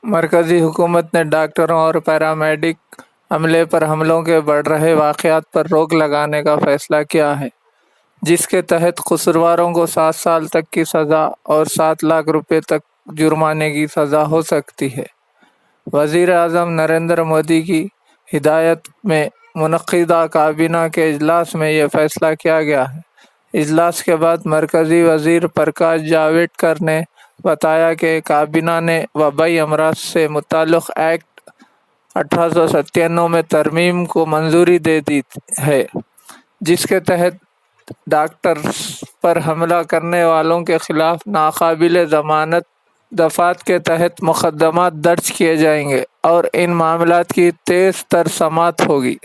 मरकज़ी हुकूमत ने डॉक्टरों और पैरामेडिक अमले पर हमलों के बढ़ रहे वाक़यात पर रोक लगाने का फ़ैसला किया है, जिसके तहत कसूरवारों को 7 साल तक की सज़ा और 7 लाख रुपए तक जुर्माने की सज़ा हो सकती है। वज़ीर-ए-आज़म नरेंद्र मोदी की हिदायत में मुनक़्क़िदा काबीना के इजलास में यह फ़ैसला किया गया है। इजलास के बाद मरकज़ी वज़ीर प्रकाश जावड़ेकर ने बताया कि काबीना ने वबाई अमराज से मुताल्लिक़ एक्ट 1897 में तरमीम को मंजूरी दे दी है, जिसके तहत डॉक्टर्स पर हमला करने वालों के खिलाफ नाकाबिले ज़मानत दफ़ात के तहत मुक़दमात दर्ज किए जाएंगे और इन मामलात की तेज़ तर समाअत होगी।